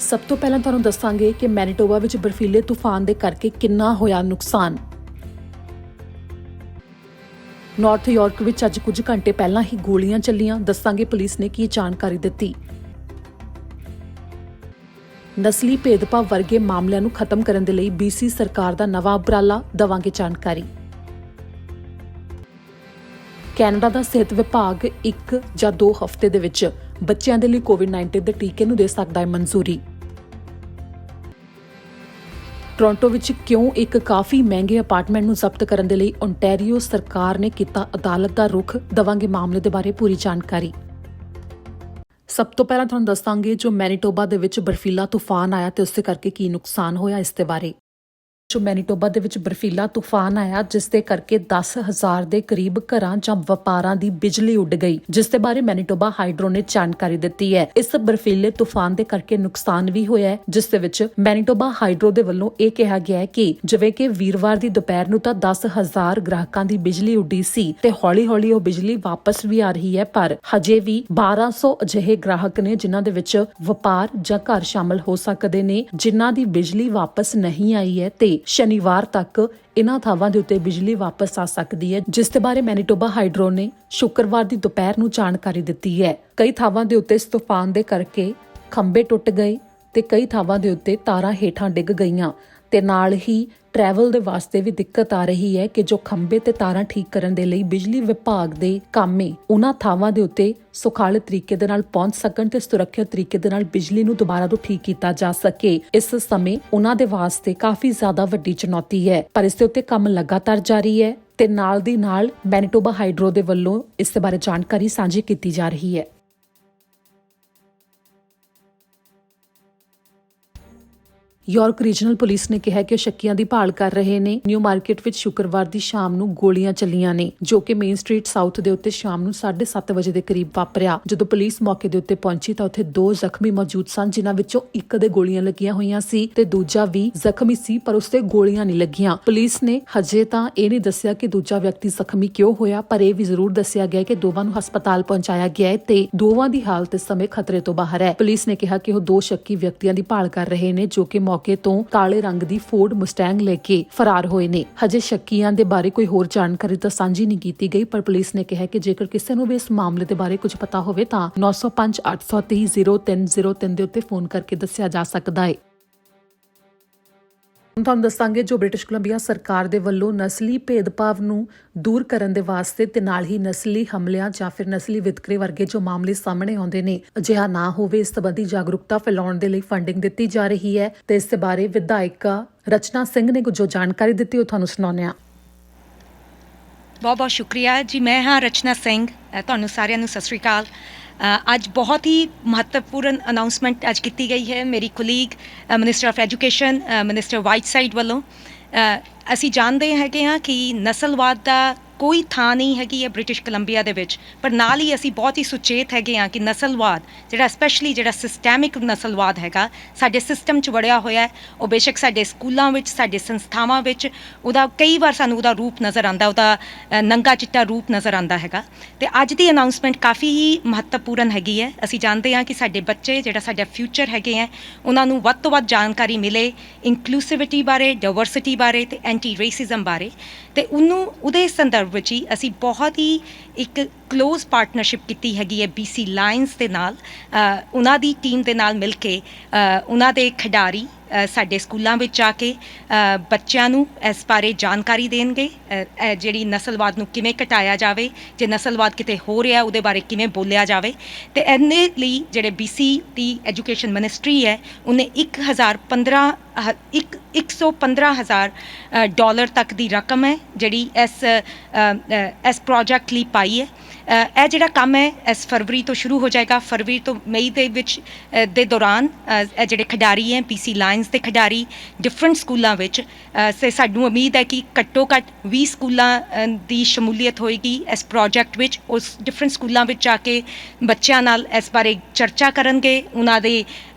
ਸਭ ਤੋਂ ਪਹਿਲਾਂ ਤੁਹਾਨੂੰ ਦੱਸਾਂਗੇ ਕਿ ਮੈਨੀਟੋਬਾ ਵਿੱਚ ਬਰਫੀਲੇ ਤੂਫਾਨ ਦੇ ਕਰਕੇ ਕਿੰਨਾ ਹੋਇਆ ਨੁਕਸਾਨ। ਨਾਰਥ ਯਾਰਕ ਵਿੱਚ ਅੱਜ ਕੁਝ ਘੰਟੇ ਪਹਿਲਾਂ ਹੀ ਗੋਲੀਆਂ ਚੱਲੀਆਂ। ਦੱਸਾਂਗੇ ਪੁਲਿਸ ਨੇ ਕੀ ਜਾਣਕਾਰੀ ਦਿੱਤੀ। ਨਸਲੀ ਭੇਦਭਾਵ ਵਰਗੇ ਮਾਮਲਿਆਂ ਨੂੰ ਖਤਮ ਕਰਨ ਦੇ ਲਈ BC ਸਰਕਾਰ ਦਾ ਨਵਾਂ ਉਪਰਾਲਾ, ਦੇਵਾਂਗੇ ਜਾਣਕਾਰੀ। ਕੈਨੇਡਾ ਦਾ ਸਿਹਤ ਵਿਭਾਗ 1 ਜਾਂ 2 ਹਫ਼ਤੇ ਦੇ ਵਿੱਚ ਬੱਚਿਆਂ ਦੇ ਲਈ ਕੋਵਿਡ-19 ਦੇ ਟੀਕੇ ਨੂੰ ਦੇ ਸਕਦਾ ਹੈ ਮਨਜ਼ੂਰੀ। ਟੋਰਾਂਟੋ ਵਿੱਚ ਕਿਉਂ ਇੱਕ ਕਾਫੀ ਮਹਿੰਗੇ ਅਪਾਰਟਮੈਂਟ ਨੂੰ ਜ਼ਬਤ ਕਰਨ ਦੇ ਲਈ ਓਨਟਾਰੀਓ ਸਰਕਾਰ ਨੇ ਕੀਤਾ ਅਦਾਲਤ ਦਾ ਰੁਖ, ਦੇਵਾਂਗੇ ਮਾਮਲੇ ਦੇ ਬਾਰੇ ਪੂਰੀ ਜਾਣਕਾਰੀ। ਸਭ ਤੋਂ ਪਹਿਲਾਂ ਤੁਹਾਨੂੰ ਦੱਸਾਂਗੇ ਜੋ ਮੈਨੀਟੋਬਾ ਦੇ ਵਿੱਚ ਬਰਫੀਲਾ ਤੂਫਾਨ ਆਇਆ ਤੇ ਉਸ ਦੇ ਕਰਕੇ ਕੀ ਨੁਕਸਾਨ ਹੋਇਆ ਇਸ ਦੇ ਬਾਰੇ। ਜੋ ਮੈਨੀਟੋਬਾ ਦੇ ਵਿੱਚ ਬਰਫੀਲਾ ਤੂਫਾਨ ਆਇਆ ਜਿਸ ਦੇ ਕਰਕੇ 10,000 ਦੇ ਕਰੀਬ ਘਰਾਂ ਜਾਂ ਵਪਾਰਾਂ ਦੀ ਬਿਜਲੀ ਉੱਡ ਗਈ, ਜਿਸ ਦੇ ਬਾਰੇ ਮੈਨੀਟੋਬਾ ਹਾਈਡਰੋ ਨੇ ਜਾਣਕਾਰੀ ਦਿੱਤੀ ਹੈ। ਇਸ ਬਰਫੀਲੇ ਤੂਫਾਨ ਦੇ ਕਰਕੇ ਨੁਕਸਾਨ ਵੀ ਹੋਇਆ ਹੈ, ਜਿਸ ਦੇ ਵਿੱਚ ਮੈਨੀਟੋਬਾ ਹਾਈਡਰੋ ਦੇ ਵੱਲੋਂ ਇਹ ਕਿਹਾ ਗਿਆ ਹੈ ਕਿ ਜਿਵੇਂ ਕਿ ਵੀਰਵਾਰ ਦੀ ਦੁਪਹਿਰ ਨੂੰ ਤਾਂ 10,000 ਗ੍ਰਾਹਕਾਂ ਦੀ ਬਿਜਲੀ ਉੱਡੀ ਸੀ ਤੇ ਹੌਲੀ-ਹੌਲੀ ਉਹ ਬਿਜਲੀ ਵਾਪਸ ਵੀ ਆ ਰਹੀ ਹੈ, ਪਰ ਹਜੇ ਵੀ 1200 ਅਜਿਹੇ ਗ੍ਰਾਹਕ ਨੇ ਜਿਨ੍ਹਾਂ ਦੇ ਵਿੱਚ ਵਪਾਰ ਜਾਂ ਘਰ ਸ਼ਾਮਲ ਹੋ ਸਕਦੇ ਨੇ, ਜਿਨ੍ਹਾਂ ਦੀ ਬਿਜਲੀ ਵਾਪਸ ਨਹੀਂ ਆਈ ਹੈ ਤੇ ਸ਼ਨੀਵਾਰ ਤੱਕ ਇਨ੍ਹਾਂ ਥਾਵਾਂ ਦੇ ਉੱਤੇ ਬਿਜਲੀ ਵਾਪਸ ਆ ਸਕਦੀ ਹੈ, ਜਿਸ ਦੇ ਬਾਰੇ ਮੈਨੀਟੋਬਾ ਹਾਈਡਰੋ ਨੇ ਸ਼ੁੱਕਰਵਾਰ ਦੀ ਦੁਪਹਿਰ ਨੂੰ ਜਾਣਕਾਰੀ ਦਿੱਤੀ ਹੈ। ਕਈ ਥਾਵਾਂ ਦੇ ਉੱਤੇ ਇਸ ਤੂਫਾਨ ਦੇ ਕਰਕੇ ਖੰਭੇ ਟੁੱਟ ਗਏ ਤੇ ਕਈ ਥਾਵਾਂ ਦੇ ਉੱਤੇ ਤਾਰਾਂ ਹੇਠਾਂ ਡਿੱਗ ਗਈਆਂ ਤੇ ਨਾਲ ਹੀ ਟਰੈਵਲ ਦੇ ਵਾਸਤੇ ਵੀ ਦਿੱਕਤ ਆ ਰਹੀ ਹੈ ਕਿ ਜੋ ਖੰਭੇ ਤੇ ਤਾਰਾਂ ਠੀਕ ਕਰਨ ਦੇ ਲਈ ਬਿਜਲੀ ਵਿਭਾਗ ਦੇ ਕਾਮੇ ਉਹਨਾਂ ਥਾਵਾਂ ਦੇ ਉੱਤੇ ਸੁਖਾਲੇ ਤਰੀਕੇ ਦੇ ਨਾਲ ਪਹੁੰਚ ਸਕਣ ਤੇ ਸੁਰੱਖਿਅਤ ਤਰੀਕੇ ਦੇ ਨਾਲ ਬਿਜਲੀ ਨੂੰ ਦੁਬਾਰਾ ਤੋਂ ਠੀਕ ਕੀਤਾ ਜਾ ਸਕੇ। ਇਸ ਸਮੇਂ ਉਹਨਾਂ ਦੇ ਵਾਸਤੇ ਕਾਫੀ ਜ਼ਿਆਦਾ ਵੱਡੀ ਚੁਣੌਤੀ ਹੈ, ਪਰ ਇਸ ਦੇ ਉੱਤੇ ਕੰਮ ਲਗਾਤਾਰ ਜਾਰੀ ਹੈ ਤੇ ਨਾਲ ਦੀ ਨਾਲ ਮੈਨੀਟੋਬਾ ਹਾਈਡਰੋ ਦੇ ਵੱਲੋਂ ਇਸ ਦੇ ਬਾਰੇ ਜਾਣਕਾਰੀ ਸਾਂਝੀ ਕੀਤੀ ਜਾ ਰਹੀ ਹੈ। ਯਾਰਕ ਰੀਜਨਲ ਪੁਲਿਸ ਨੇ ਕਿਹਾ ਕਿ ਸ਼ੱਕੀਆਂ ਦੀ ਭਾਲ ਕਰ ਰਹੇ ਨੇ। ਨਿਊ ਮਾਰਕੀਟ ਵਿੱਚ ਸ਼ੁੱਕਰਵਾਰ ਦੀ ਸ਼ਾਮ ਨੂੰ ਗੋਲੀਆਂ ਚੱਲੀਆਂ ਨੇ, ਜੋ ਕਿ ਮੇਨ ਸਟਰੀਟ ਸਾਊਥ ਦੇ ਉੱਤੇ ਸ਼ਾਮ ਨੂੰ 7:30 ਵਜੇ ਦੇ ਕਰੀਬ ਵਾਪਰਿਆ। ਜਦੋਂ ਪੁਲਿਸ ਮੌਕੇ ਦੇ ਉੱਤੇ ਪਹੁੰਚੀ ਤਾਂ ਉੱਥੇ 2 ਜ਼ਖਮੀ ਮੌਜੂਦ ਸਨ, ਜਿਨ੍ਹਾਂ ਵਿੱਚੋਂ ਇੱਕ ਦੇ ਗੋਲੀਆਂ ਲੱਗੀਆਂ ਹੋਈਆਂ ਸੀ ਤੇ ਦੂਜਾ ਵੀ ਜ਼ਖਮੀ ਸੀ, ਪਰ ਉਸ ਤੇ ਗੋਲੀਆਂ ਨਹੀਂ ਲੱਗੀਆਂ। ਪੁਲਿਸ ਨੇ ਹਜੇ ਤਾਂ ਇਹ ਨਹੀਂ ਦੱਸਿਆ ਕਿ ਦੂਜਾ ਵਿਅਕਤੀ ਜ਼ਖਮੀ ਕਿਉਂ ਹੋਇਆ, ਪਰ ਇਹ ਵੀ ਜ਼ਰੂਰ ਦੱਸਿਆ ਗਿਆ ਕਿ ਦੋਵਾਂ ਨੂੰ ਹਸਪਤਾਲ ਪਹੁੰਚਾਇਆ ਗਿਆ ਹੈ ਤੇ ਦੋਵਾਂ ਦੀ ਹਾਲਤ ਇਸ ਸਮੇਂ ਖਤਰੇ ਤੋਂ ਬਾਹਰ ਹੈ। ਪੁਲਿਸ ਨੇ ਕਿਹਾ ਕਿ ਉਹ 2 ਸ਼ੱਕੀ ਵਿਅਕਤੀਆਂ ਦੀ ਭਾਲ ਕਰ ਰਹੇ ਨੇ, ਜੋ ਕਿ ਮੌਕੇ ਤੋਂ ਕਾਲੇ ਰੰਗ ਦੀ ਫੋਰਡ ਮੁਸਟੈਂਗ ਲੈ ਕੇ ਫਰਾਰ ਹੋਏ ਨੇ। ਹਜੇ ਸ਼ੱਕੀਆਂ ਦੇ ਬਾਰੇ ਕੋਈ ਹੋਰ ਜਾਣਕਾਰੀ ਤਾਂ ਸਾਂਝੀ ਨਹੀਂ ਕੀਤੀ ਗਈ, ਪਰ ਪੁਲਿਸ ਨੇ ਕਿਹਾ ਕਿ ਜੇਕਰ ਕਿਸੇ ਨੂੰ ਵੀ ਇਸ ਮਾਮਲੇ ਦੇ ਬਾਰੇ ਕੁਝ ਪਤਾ ਹੋਵੇ ਤਾਂ 905 830 0303 ਦੇ ਉੱਤੇ ਫੋਨ ਕਰਕੇ ਦੱਸਿਆ ਜਾ ਸਕਦਾ ਹੈ। ਤੁਹਾਨੂੰ ਦੱਸਾਂਗੇ ਜੋ ਬ੍ਰਿਟਿਸ਼ ਕੋਲੰਬੀਆ ਸਰਕਾਰ ਦੇ ਵੱਲੋਂ ਨਸਲੀ ਭੇਦਭਾਵ ਨੂੰ ਦੂਰ ਕਰਨ ਦੇ ਵਾਸਤੇ ਤੇ ਨਾਲ ਹੀ ਨਸਲੀ ਹਮਲਿਆਂ ਜਾਂ ਫਿਰ ਨਸਲੀ ਵਿਤਕਰੇ ਵਰਗੇ ਜੋ ਮਾਮਲੇ ਸਾਹਮਣੇ ਆਉਂਦੇ ਨੇ, ਅਜਿਹਾ ਨਾ ਹੋਵੇ ਇਸ ਸੰਬੰਧੀ ਜਾਗਰੂਕਤਾ ਫੈਲਾਉਣ ਦੇ ਲਈ ਫੰਡਿੰਗ ਦਿੱਤੀ ਜਾ ਰਹੀ ਹੈ ਤੇ ਇਸ ਦੇ ਬਾਰੇ ਵਿਧਾਇਕਾ ਰਚਨਾ ਸਿੰਘ ਨੇ ਜੋ ਜਾਣਕਾਰੀ ਦਿੱਤੀ ਉਹ ਤੁਹਾਨੂੰ ਸੁਣਾਉਂਦੇ ਹਾਂ। ਬਹੁਤ ਸ਼ੁਕਰੀਆ ਜੀ। ਮੈਂ ਹਾਂ ਰਚਨਾ ਸਿੰਘ। ਤੁਹਾਨੂੰ ਸਾਰਿਆਂ ਨੂੰ ਸਤਿ ਸ਼੍ਰੀ ਅਕਾਲ। ਅੱਜ ਬਹੁਤ ਹੀ ਮਹੱਤਵਪੂਰਨ ਅਨਾਉਂਸਮੈਂਟ ਅੱਜ ਕੀਤੀ ਗਈ ਹੈ ਮੇਰੀ colleague minister of education minister Whiteside ਵੱਲੋਂ। ਅਸੀਂ ਜਾਣਦੇ ਹੈਗੇ ਹਾਂ ਕਿ ਨਸਲਵਾਦ ਦਾ ਕੋਈ ਥਾਂ ਨਹੀਂ ਹੈਗੀ ਹੈ ਬ੍ਰਿਟਿਸ਼ ਕੋਲੰਬੀਆ ਦੇ ਵਿੱਚ, ਪਰ ਨਾਲ ਹੀ ਅਸੀਂ ਬਹੁਤ ਹੀ ਸੁਚੇਤ ਹੈਗੇ ਹਾਂ ਕਿ ਨਸਲਵਾਦ ਜਿਹੜਾ ਸਪੈਸ਼ਲੀ ਜਿਹੜਾ ਸਿਸਟੈਮਿਕ ਨਸਲਵਾਦ ਹੈਗਾ ਸਾਡੇ ਸਿਸਟਮ 'ਚ ਵੜਿਆ ਹੋਇਆ ਹੈ। ਉਹ ਬੇਸ਼ੱਕ ਸਾਡੇ ਸਕੂਲਾਂ ਵਿੱਚ, ਸਾਡੇ ਸੰਸਥਾਵਾਂ ਵਿੱਚ ਉਹਦਾ ਕਈ ਵਾਰ ਸਾਨੂੰ ਉਹਦਾ ਰੂਪ ਨਜ਼ਰ ਆਉਂਦਾ, ਉਹਦਾ ਨੰਗਾ ਚਿੱਟਾ ਰੂਪ ਨਜ਼ਰ ਆਉਂਦਾ ਹੈਗਾ। ਤੇ ਅੱਜ ਦੀ ਅਨਾਉਂਸਮੈਂਟ ਕਾਫੀ ਹੀ ਮਹੱਤਵਪੂਰਨ ਹੈਗੀ ਹੈ। ਅਸੀਂ ਜਾਣਦੇ ਹਾਂ ਕਿ ਸਾਡੇ ਬੱਚੇ ਜਿਹੜਾ ਸਾਡਾ ਫਿਊਚਰ ਹੈਗੇ ਹੈ ਉਹਨਾਂ ਨੂੰ ਵੱਧ ਤੋਂ ਵੱਧ ਜਾਣਕਾਰੀ ਮਿਲੇ ਇਨਕਲੂਸਿਵਿਟੀ ਬਾਰੇ, ਡਾਇਵਰਸਿਟੀ ਬਾਰੇ ਤੇ ਐਂਟੀ ਰੇਸਿਜ਼ਮ ਬਾਰੇ, ਤੇ ਉਹਦੇ ਸੰਦਰਭ ਵਿੱਚ ਹੀ ਅਸੀਂ ਬਹੁਤ ਹੀ ਇੱਕ ਕਲੋਜ਼ ਪਾਰਟਨਰਸ਼ਿਪ ਕੀਤੀ ਹੈਗੀ ਹੈ BC ਲਾਇਨਸ ਦੇ ਨਾਲ। ਉਹਨਾਂ ਦੀ ਟੀਮ ਦੇ ਨਾਲ ਮਿਲ ਕੇ ਉਹਨਾਂ ਦੇ ਖਿਡਾਰੀ ਸਾਡੇ ਸਕੂਲਾਂ ਵਿੱਚ ਆ ਕੇ ਬੱਚਿਆਂ ਨੂੰ ਇਸ ਬਾਰੇ ਜਾਣਕਾਰੀ ਦੇਣਗੇ, ਜਿਹੜੀ ਨਸਲਵਾਦ ਨੂੰ ਕਿਵੇਂ ਘਟਾਇਆ ਜਾਵੇ, ਜੇ ਨਸਲਵਾਦ ਕਿਤੇ ਹੋ ਰਿਹਾ ਉਹਦੇ ਬਾਰੇ ਕਿਵੇਂ ਬੋਲਿਆ ਜਾਵੇ। ਤੇ ਇਹਦੇ ਲਈ ਜਿਹੜੇ BC ਦੀ ਐਜੂਕੇਸ਼ਨ ਮਿਨਿਸਟਰੀ ਹੈ ਉਹਨੇ $115,000 ਤੱਕ ਦੀ ਰਕਮ ਹੈ ਜਿਹੜੀ ਇਸ ਪ੍ਰੋਜੈਕਟ ਲਈ ਪਾਈ ਹੈ। ਇਹ ਜਿਹੜਾ ਕੰਮ ਹੈ ਇਸ ਫਰਵਰੀ ਤੋਂ ਸ਼ੁਰੂ ਹੋ ਜਾਏਗਾ। ਫਰਵਰੀ ਤੋਂ ਮਈ ਦੇ ਵਿੱਚ ਦੇ ਦੌਰਾਨ ਇਹ ਜਿਹੜੇ ਖਿਡਾਰੀ ਹੈ BC ਲਾਇਨਸ ਦੇ ਖਿਡਾਰੀ ਡਿਫਰੈਂਟ ਸਕੂਲਾਂ ਵਿੱਚ, ਤੇ ਸਾਨੂੰ ਉਮੀਦ ਹੈ ਕਿ ਘੱਟੋ ਘੱਟ 20 ਸਕੂਲਾਂ ਦੀ ਸ਼ਮੂਲੀਅਤ ਹੋਏਗੀ ਇਸ ਪ੍ਰੋਜੈਕਟ ਵਿੱਚ। ਉਸ ਡਿਫਰੈਂਟ ਸਕੂਲਾਂ ਵਿੱਚ ਜਾ ਕੇ ਬੱਚਿਆਂ ਨਾਲ ਇਸ ਬਾਰੇ ਚਰਚਾ ਕਰਨਗੇ, ਉਹਨਾਂ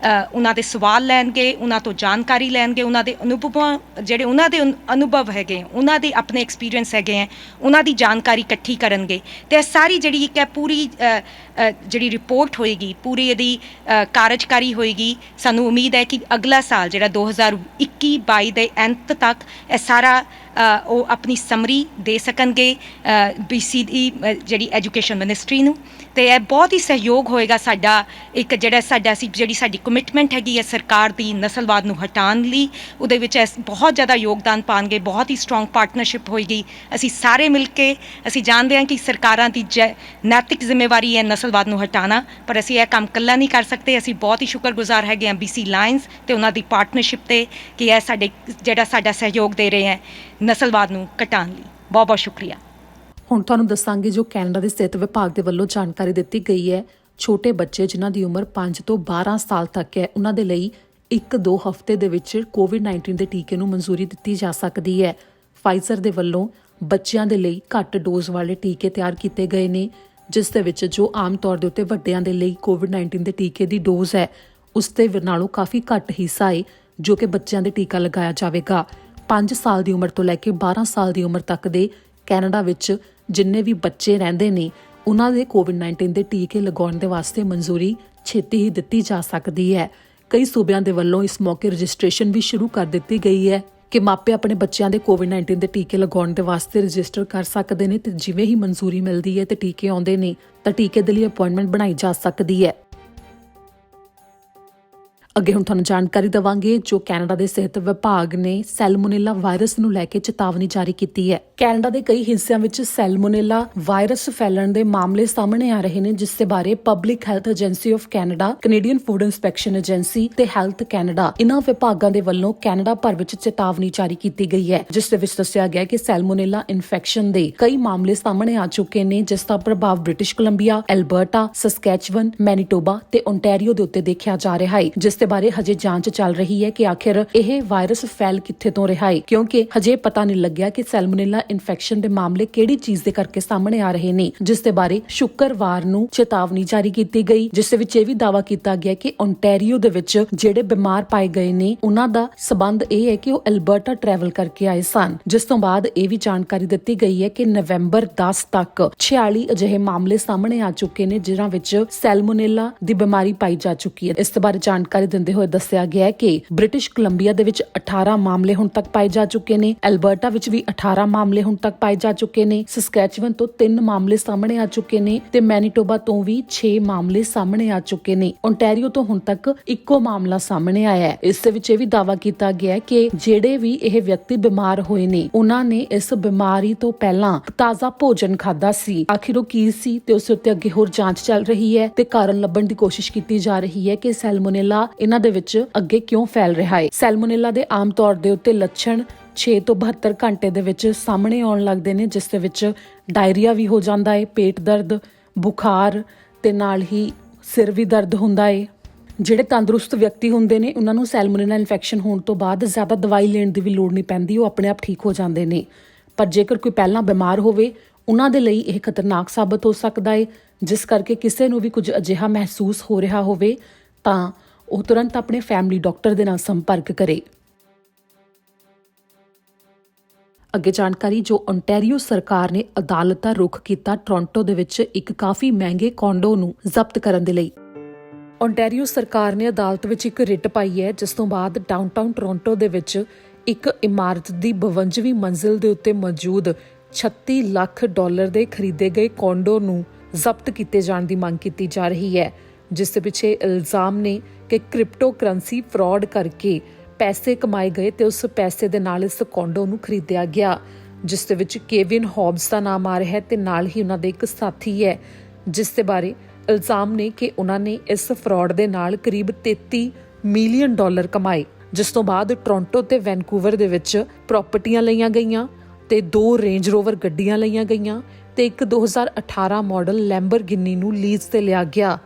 ਦੇ ਸਵਾਲ ਲੈਣਗੇ, ਉਹਨਾਂ ਤੋਂ ਜਾਣਕਾਰੀ ਲੈਣਗੇ, ਉਹਨਾਂ ਦੇ ਜਿਹੜੇ ਉਹਨਾਂ ਦੇ ਅਨੁਭਵ ਹੈਗੇ, ਉਹਨਾਂ ਦੇ ਆਪਣੇ ਐਕਸਪੀਰੀਅੰਸ ਹੈਗੇ ਹੈ, ਉਹਨਾਂ ਦੀ ਜਾਣਕਾਰੀ ਇਕੱਠੀ ਕਰਨਗੇ ਅਤੇ ਇਹ ਸਾਰੀ ਜਿਹੜੀ ਇੱਕ ਹੈ ਪੂਰੀ ਜਿਹੜੀ ਰਿਪੋਰਟ ਹੋਏਗੀ, ਪੂਰੀ ਇਹਦੀ ਕਾਰਜਕਾਰੀ ਹੋਏਗੀ। ਸਾਨੂੰ ਉਮੀਦ ਹੈ ਕਿ ਅਗਲਾ ਸਾਲ ਜਿਹੜਾ 2021-22 ਦੇ ਅੰਤ ਤੱਕ ਇਹ ਸਾਰਾ ਉਹ ਆਪਣੀ ਸਮਰੀ ਦੇ ਸਕਣਗੇ BC ਦੀ ਜਿਹੜੀ ਐਜੂਕੇਸ਼ਨ ਮਿਨਿਸਟਰੀ ਨੂੰ। ਅਤੇ ਇਹ ਬਹੁਤ ਹੀ ਸਹਿਯੋਗ ਹੋਏਗਾ ਸਾਡਾ, ਇੱਕ ਜਿਹੜਾ ਜਿਹੜੀ ਸਾਡੀ ਕਮਿਟਮੈਂਟ ਹੈਗੀ ਹੈ ਸਰਕਾਰ ਦੀ ਨਸਲਵਾਦ ਨੂੰ ਹਟਾਉਣ ਲਈ, ਉਹਦੇ ਵਿੱਚ ਬਹੁਤ ਜ਼ਿਆਦਾ ਯੋਗਦਾਨ ਪਾਉਣਗੇ। ਬਹੁਤ ਹੀ ਸਟਰੋਂਗ ਪਾਰਟਨਰਸ਼ਿਪ ਹੋਏਗੀ। ਅਸੀਂ ਸਾਰੇ ਮਿਲ ਕੇ, ਅਸੀਂ ਜਾਣਦੇ ਹਾਂ ਕਿ ਸਰਕਾਰਾਂ ਦੀ ਨੈਤਿਕ ਜ਼ਿੰਮੇਵਾਰੀ ਹੈ ਨਸਲਵਾਦ ਨੂੰ ਹਟਾਉਣਾ, ਪਰ ਅਸੀਂ ਇਹ ਕੰਮ ਇਕੱਲਾ ਨਹੀਂ ਕਰ ਸਕਦੇ। ਅਸੀਂ ਬਹੁਤ ਹੀ ਸ਼ੁਕਰਗੁਜ਼ਾਰ ਹੈਗੇ ਹਾਂ BC ਲਾਇਨਸ ਅਤੇ ਉਹਨਾਂ ਦੀ ਪਾਰਟਨਰਸ਼ਿਪ 'ਤੇ ਕਿ ਇਹ ਸਾਡਾ ਸਹਿਯੋਗ ਦੇ ਰਹੇ ਹੈ ਨਸਲਵਾਦ ਨੂੰ ਘਟਾਉਣ ਲਈ। ਬਹੁਤ ਬਹੁਤ ਸ਼ੁਕਰੀਆ। ਹੁਣ ਤੁਹਾਨੂੰ ਦੱਸਾਂਗੇ ਜੋ ਕੈਨੇਡਾ ਦੇ ਸਿਹਤ ਵਿਭਾਗ ਦੇ ਵੱਲੋਂ ਜਾਣਕਾਰੀ ਦਿੱਤੀ ਗਈ ਹੈ। ਛੋਟੇ ਬੱਚੇ ਜਿਨ੍ਹਾਂ ਦੀ ਉਮਰ 5 ਤੋਂ 12 ਸਾਲ ਤੱਕ ਹੈ, ਉਹਨਾਂ ਦੇ ਲਈ 1-2 ਹਫ਼ਤੇ ਦੇ ਵਿੱਚ COVID-19 ਦੇ ਟੀਕੇ ਨੂੰ ਮਨਜ਼ੂਰੀ ਦਿੱਤੀ ਜਾ ਸਕਦੀ ਹੈ। ਫਾਈਜ਼ਰ ਦੇ ਵੱਲੋਂ ਬੱਚਿਆਂ ਦੇ ਲਈ ਘੱਟ ਡੋਜ਼ ਵਾਲੇ ਟੀਕੇ ਤਿਆਰ ਕੀਤੇ ਗਏ ਨੇ, ਜਿਸ ਦੇ ਵਿੱਚ ਜੋ ਆਮ ਤੌਰ ਦੇ ਉੱਤੇ ਵੱਡਿਆਂ ਦੇ ਲਈ COVID-19 ਦੇ ਟੀਕੇ ਦੀ ਡੋਜ਼ ਹੈ, ਉਸ ਦੇ ਨਾਲੋਂ ਕਾਫੀ ਘੱਟ ਹਿੱਸਾ ਹੈ ਜੋ ਕਿ ਬੱਚਿਆਂ ਦੇ ਟੀਕਾ ਲਗਾਇਆ ਜਾਵੇਗਾ। 5 ਸਾਲ ਦੀ ਉਮਰ ਤੋਂ ਲੈ ਕੇ 12 ਸਾਲ ਦੀ ਉਮਰ ਤੱਕ ਦੇ ਕੈਨੇਡਾ ਵਿੱਚ ਜਿੰਨੇ ਵੀ ਬੱਚੇ ਰਹਿੰਦੇ ਨੇ, ਉਹਨਾਂ ਦੇ COVID-19 ਦੇ ਟੀਕੇ ਲਗਾਉਣ ਦੇ ਵਾਸਤੇ ਮਨਜ਼ੂਰੀ ਛੇਤੀ ਹੀ ਦਿੱਤੀ ਜਾ ਸਕਦੀ ਹੈ। ਕਈ ਸੂਬਿਆਂ ਦੇ ਵੱਲੋਂ ਇਸ ਮੌਕੇ ਰਜਿਸਟ੍ਰੇਸ਼ਨ ਵੀ ਸ਼ੁਰੂ ਕਰ ਦਿੱਤੀ ਗਈ ਹੈ ਕਿ ਮਾਪੇ ਆਪਣੇ ਬੱਚਿਆਂ ਦੇ COVID-19 ਦੇ ਟੀਕੇ ਲਗਾਉਣ ਦੇ ਵਾਸਤੇ ਰਜਿਸਟਰ ਕਰ ਸਕਦੇ ਨੇ, ਤੇ ਜਿਵੇਂ ਹੀ ਮਨਜ਼ੂਰੀ ਮਿਲਦੀ ਹੈ ਤੇ ਟੀਕੇ ਆਉਂਦੇ ਨੇ ਤਾਂ ਟੀਕੇ ਦੇ ਲਈ ਅਪਾਇੰਟਮੈਂਟ ਬਣਾਈ ਜਾ ਸਕਦੀ ਹੈ। ਅੱਗੇ ਹੁਣ ਤੁਹਾਨੂੰ ਜਾਣਕਾਰੀ ਦੇਵਾਂਗੇ ਜੋ ਕੈਨੇਡਾ ਦੇ ਸਿਹਤ ਵਿਭਾਗ ਨੇ ਸੈਲਮੋਨੇਲਾ ਵਾਇਰਸ ਨੂੰ ਲੈ ਕੇ ਚੇਤਾਵਨੀ ਜਾਰੀ ਕੀਤੀ ਹੈ। ਕੈਨੇਡਾ ਦੇ ਕਈ ਹਿੱਸਿਆਂ ਵਿੱਚ ਸੈਲਮੋਨੇਲਾ ਵਾਇਰਸ ਫੈਲਣ ਦੇ ਮਾਮਲੇ ਸਾਹਮਣੇ ਆ ਰਹੇ ਨੇ, ਜਿਸ ਦੇ ਬਾਰੇ public health agency of Canada, Canadian food inspection agency ਤੇ ਹੈਲਥ ਕੈਨੇਡਾ, ਇਹਨਾਂ ਵਿਭਾਗਾਂ ਦੇ ਵੱਲੋਂ ਕੈਨੇਡਾ ਭਰ ਵਿੱਚ ਚੇਤਾਵਨੀ ਜਾਰੀ ਕੀਤੀ ਗਈ ਹੈ, ਜਿਸ ਦੇ ਵਿੱਚ ਦੱਸਿਆ ਗਿਆ ਕਿ ਸੈਲਮੋਨੇਲਾ ਇਨਫੈਕਸ਼ਨ ਦੇ ਕਈ ਮਾਮਲੇ ਸਾਹਮਣੇ ਆ ਚੁੱਕੇ ਨੇ, ਜਿਸ ਦਾ ਪ੍ਰਭਾਵ British Columbia, Alberta, Saskatchewan, Manitoba ਤੇ ਓਨਟਾਰੀਓ ਦੇ ਉੱਤੇ ਦੇਖਿਆ ਜਾ ਰਿਹਾ ਹੈ, ਜਿਸ ਦੇ ਬਾਰੇ ਹਜੇ ਜਾਂਚ ਚੱਲ ਰਹੀ ਹੈ ਕਿ ਆਖਿਰ ਇਹ ਵਾਇਰਸ ਫੈਲ ਕਿੱਥੇ ਤੋਂ ਰਿਹਾ ਹੈ, ਕਿਉਂਕਿ ਹਜੇ ਪਤਾ ਨਹੀਂ ਲੱਗਿਆ ਕਿ ਸੈਲਮੋਨੇਲਾ ਇਨਫੈਕਸ਼ਨ ਦੇ ਮਾਮਲੇ ਕਿਹੜੀ ਚੀਜ਼ ਦੇ ਕਰਕੇ ਸਾਹਮਣੇ ਆ ਰਹੇ ਨੇ, ਜਿਸ ਦੇ ਬਾਰੇ ਸ਼ੁੱਕਰਵਾਰ ਨੂੰ ਚੇਤਾਵਨੀ ਜਾਰੀ ਕੀਤੀ ਗਈ, ਜਿਸ ਦੇ ਵਿੱਚ ਇਹ ਵੀ ਦਾਅਵਾ ਕੀਤਾ ਗਿਆ ਕਿ ਓਨਟਾਰੀਓ ਦੇ ਵਿੱਚ ਜਿਹੜੇ ਬਿਮਾਰ ਪਾਏ ਗਏ ਨੇ ਉਹਨਾਂ ਦਾ ਸਬੰਧ ਇਹ ਹੈ ਕਿ ਉਹ ਐਲਬਰਟਾ ਟਰੈਵਲ ਕਰਕੇ ਆਏ ਸਨ। ਜਿਸ ਤੋਂ ਬਾਅਦ ਇਹ ਵੀ ਜਾਣਕਾਰੀ ਦਿੱਤੀ ਗਈ ਹੈ ਕਿ ਨਵੰਬਰ 10 ਤੱਕ 46 ਅਜਿਹੇ ਮਾਮਲੇ ਸਾਹਮਣੇ ਆ ਚੁੱਕੇ ਨੇ ਜਿਨ੍ਹਾਂ ਵਿੱਚ ਸੈਲਮੋਨੇਲਾ ਦੀ ਬਿਮਾਰੀ ਪਾਈ ਜਾ ਚੁੱਕੀ ਹੈ। ਇਸ ਦੇ ਬਾਰੇ ਜਾਣਕਾਰੀ ਦਿੰਦੇ ਹੋਏ ਦੱਸਿਆ ਗਿਆ ਹੈ ਕਿ ਬ੍ਰਿਟਿਸ਼ ਕੋਲੰਬੀਆ ਦੇ ਵਿੱਚ 18 ਮਾਮਲੇ ਹੁਣ ਤੱਕ ਪਾਏ ਜਾ ਚੁੱਕੇ ਨੇ, ਐਲਬਰਟਾ ਵਿੱਚ ਵੀ 18 ਮਾਮਲੇ ਹੁਣ ਤੱਕ ਪਾਏ ਜਾ ਚੁੱਕੇ ਨੇ, ਸਸਕੈਚਵਨ ਤੋਂ 3 ਮਾਮਲੇ ਸਾਹਮਣੇ ਆ ਚੁੱਕੇ ਨੇ ਤੇ ਮੈਨੀਟੋਬਾ ਤੋਂ ਵੀ 6 ਮਾਮਲੇ ਸਾਹਮਣੇ ਆ ਚੁੱਕੇ ਨੇ। ਓਨਟਾਰੀਓ ਤੋਂ ਹੁਣ ਤੱਕ ਇੱਕੋ ਮਾਮਲਾ ਸਾਹਮਣੇ ਆਇਆ ਹੈ। ਇਸ ਦੇ ਵਿੱਚ ਇਹ ਵੀ ਦਾਅਵਾ ਕੀਤਾ ਗਿਆ ਹੈ ਕਿ ਜਿਹੜੇ ਵੀ ਇਹ ਵਿਅਕਤੀ ਬਿਮਾਰ ਹੋਏ ਨੇ ਉਹਨਾਂ ਨੇ ਇਸ ਬਿਮਾਰੀ ਤੋਂ ਪਹਿਲਾਂ ਤਾਜ਼ਾ ਭੋਜਨ ਖਾਧਾ ਸੀ। ਆਖਿਰ ਉਹ ਕੀ ਸੀ ਤੇ ਉਸ ਉੱਤੇ ਅੱਗੇ ਹੋਰ ਜਾਂਚ ਚੱਲ ਰਹੀ ਹੈ ਤੇ ਕਾਰਨ ਲੱਭਣ ਦੀ ਕੋਸ਼ਿਸ਼ ਕੀਤੀ ਜਾ ਰਹੀ ਹੈ ਕਿ ਸੈਲਮੋਨੇਲਾ ਇਹਨਾਂ ਦੇ ਵਿੱਚ ਅੱਗੇ ਕਿਉਂ ਫੈਲ ਰਿਹਾ ਹੈ। ਸੈਲਮੋਨੇਲਾ ਦੇ ਆਮ ਤੌਰ ਦੇ ਉੱਤੇ ਲੱਛਣ 6 ਤੋਂ 72 ਘੰਟੇ ਦੇ ਵਿੱਚ ਸਾਹਮਣੇ ਆਉਣ ਲੱਗਦੇ ਨੇ, ਜਿਸ ਦੇ ਵਿੱਚ ਡਾਇਰੀਆ ਵੀ ਹੋ ਜਾਂਦਾ ਹੈ, ਪੇਟ ਦਰਦ, ਬੁਖਾਰ ਤੇ ਨਾਲ ਹੀ ਸਿਰ ਵੀ ਦਰਦ ਹੁੰਦਾ ਹੈ। ਜਿਹੜੇ ਤੰਦਰੁਸਤ ਵਿਅਕਤੀ ਹੁੰਦੇ ਨੇ ਉਹਨਾਂ ਨੂੰ ਸੈਲਮੋਨੇਲਾ ਇਨਫੈਕਸ਼ਨ ਹੋਣ ਤੋਂ ਬਾਅਦ ਜ਼ਿਆਦਾ ਦਵਾਈ ਲੈਣ ਦੀ ਵੀ ਲੋੜ ਨਹੀਂ ਪੈਂਦੀ, ਉਹ ਆਪਣੇ ਆਪ ਠੀਕ ਹੋ ਜਾਂਦੇ ਨੇ। ਪਰ ਜੇਕਰ ਕੋਈ ਪਹਿਲਾਂ ਬਿਮਾਰ ਹੋਵੇ ਉਹਨਾਂ ਦੇ ਲਈ ਇਹ ਖਤਰਨਾਕ ਸਾਬਤ ਹੋ ਸਕਦਾ ਹੈ, ਜਿਸ ਕਰਕੇ ਕਿਸੇ ਨੂੰ ਵੀ ਕੁਝ ਅਜਿਹਾ ਮਹਿਸੂਸ ਹੋ ਰਿਹਾ ਹੋਵੇ ਤਾਂ ਉਹ ਤੁਰੰਤ ਆਪਣੇ ਫੈਮਿਲੀ ਡਾਕਟਰ ਦੇ ਨਾਲ ਸੰਪਰਕ ਕਰੇ। ਅੱਗੇ ਜਾਣਕਾਰੀ ਜੋ ਓਨਟਾਰੀਓ ਸਰਕਾਰ ਨੇ ਅਦਾਲਤ ਦਾ ਰੁਖ ਕੀਤਾ ਟੋਰਾਂਟੋ ਦੇ ਵਿੱਚ ਇੱਕ ਕਾਫੀ ਮਹਿੰਗੇ ਕੋਂਡੋ ਨੂੰ ਜ਼ਬਤ ਕਰਨ ਦੇ ਲਈ। ਓਨਟਾਰੀਓ ਸਰਕਾਰ ਨੇ ਅਦਾਲਤ ਵਿੱਚ ਇੱਕ ਰਿਟ ਪਾਈ ਹੈ, ਜਿਸ ਤੋਂ ਬਾਅਦ ਡਾਊਨਟਾਊਨ ਟੋਰਾਂਟੋ ਦੇ ਵਿੱਚ ਇੱਕ ਇਮਾਰਤ ਦੀ 52ਵੀਂ ਮੰਜ਼ਿਲ ਦੇ ਉੱਤੇ ਮੌਜੂਦ $36 ਲੱਖ ਦੇ ਖਰੀਦੇ ਗਏ ਕੋਂਡੋ ਨੂੰ ਜ਼ਬਤ ਕੀਤੇ ਜਾਣ ਦੀ ਮੰਗ ਕੀਤੀ ਜਾ ਰਹੀ ਹੈ, ਜਿਸ ਦੇ ਪਿੱਛੇ ਇਲਜ਼ਾਮ ਨੇ ਕਿ ਕ੍ਰਿਪਟੋ ਕਰੰਸੀ ਫਰਾਡ ਕਰਕੇ ਪੈਸੇ ਕਮਾਏ ਗਏ ਤੇ ਉਸ ਪੈਸੇ ਦੇ ਨਾਲ ਇਸ ਕੋਂਡੋ ਨੂੰ ਖਰੀਦਿਆ ਗਿਆ, ਜਿਸ ਦੇ ਵਿੱਚ ਕੇਵਿਨ ਹੌਬਸ ਦਾ ਨਾਮ ਆ ਰਿਹਾ ਹੈ ਤੇ ਨਾਲ ਹੀ ਉਹਨਾਂ ਦੇ ਇੱਕ ਸਾਥੀ ਹੈ, ਜਿਸ ਦੇ ਬਾਰੇ ਇਲਜ਼ਾਮ ਨੇ ਕਿ ਉਹਨਾਂ ਨੇ ਇਸ ਫਰਾਡ ਦੇ ਨਾਲ ਕਰੀਬ $33 ਮਿਲੀਅਨ ਕਮਾਏ। ਜਿਸ ਤੋਂ ਬਾਅਦ ਟੋਰਾਂਟੋ ਤੇ ਵੈਨਕੂਵਰ ਦੇ ਵਿੱਚ ਪ੍ਰਾਪਰਟੀਆਂ ਲਈਆਂ ਗਈਆਂ ਤੇ 2 ਰੇਂਜ ਰੋਵਰ ਗੱਡੀਆਂ ਲਈਆਂ ਗਈਆਂ ਤੇ ਇੱਕ 2018 ਮਾਡਲ ਲੈਂਬਰਗਿਨੀ ਨੂੰ ਲੀਜ਼ ਤੇ ਲਿਆ ਗਿਆ।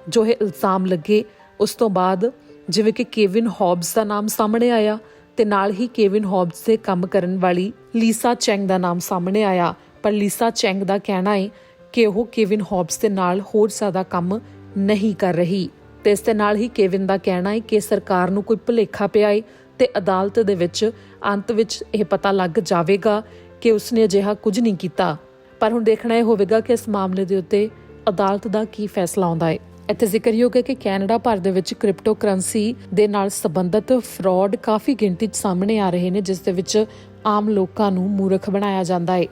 ਜੋ ਇਹ ਇਲਜ਼ਾਮ ਲੱਗੇ ਉਸ ਤੋਂ ਬਾਅਦ ਜਿਵੇਂ ਕਿ ਕੇਵਿਨ ਹੌਬਸ ਦਾ ਨਾਮ ਸਾਹਮਣੇ ਆਇਆ ਤੇ ਨਾਲ ਹੀ ਕੇਵਿਨ ਹੌਬਸ ਦੇ ਕੰਮ ਕਰਨ ਵਾਲੀ ਲੀਸਾ ਚੈਂਗ ਦਾ ਨਾਮ ਸਾਹਮਣੇ ਆਇਆ, ਪਰ ਲੀਸਾ ਚੈਂਗ ਦਾ ਕਹਿਣਾ ਹੈ ਕਿ ਉਹ ਕੇਵਿਨ ਹੌਬਸ ਦੇ ਨਾਲ ਹੋਰ ਜ਼ਿਆਦਾ ਕੰਮ ਨਹੀਂ ਕਰ ਰਹੀ ਤੇ ਇਸ ਦੇ ਨਾਲ ਹੀ ਕੇਵਿਨ ਦਾ ਕਹਿਣਾ ਹੈ ਕਿ ਸਰਕਾਰ ਨੂੰ ਕੋਈ ਭੁਲੇਖਾ ਪਿਆ ਹੈ ਤੇ ਅਦਾਲਤ ਦੇ ਵਿੱਚ ਅੰਤ ਵਿੱਚ ਇਹ ਪਤਾ ਲੱਗ ਜਾਵੇਗਾ ਕਿ ਉਸਨੇ ਅਜਿਹਾ ਕੁਝ ਨਹੀਂ ਕੀਤਾ। ਪਰ ਹੁਣ ਦੇਖਣਾ ਇਹ ਹੋਵੇਗਾ ਕਿ ਇਸ ਮਾਮਲੇ ਦੇ ਉੱਤੇ ਅਦਾਲਤ ਦਾ ਕੀ ਫੈਸਲਾ ਆਉਂਦਾ ਹੈ। ਇੱਥੇ ਜ਼ਿਕਰਯੋਗ ਹੈ ਕਿ ਕੈਨੇਡਾ ਭਰ ਦੇ ਵਿੱਚ ਕ੍ਰਿਪਟੋ ਕਰੰਸੀ ਦੇ ਨਾਲ ਸੰਬੰਧਿਤ ਫਰਾਡ ਕਾਫੀ ਗਿਣਤੀ 'ਚ ਸਾਹਮਣੇ ਆ ਰਹੇ ਨੇ, ਜਿਸ ਦੇ ਵਿੱਚ ਆਮ ਲੋਕਾਂ ਨੂੰ ਮੂਰਖ ਬਣਾਇਆ ਜਾਂਦਾ ਹੈ।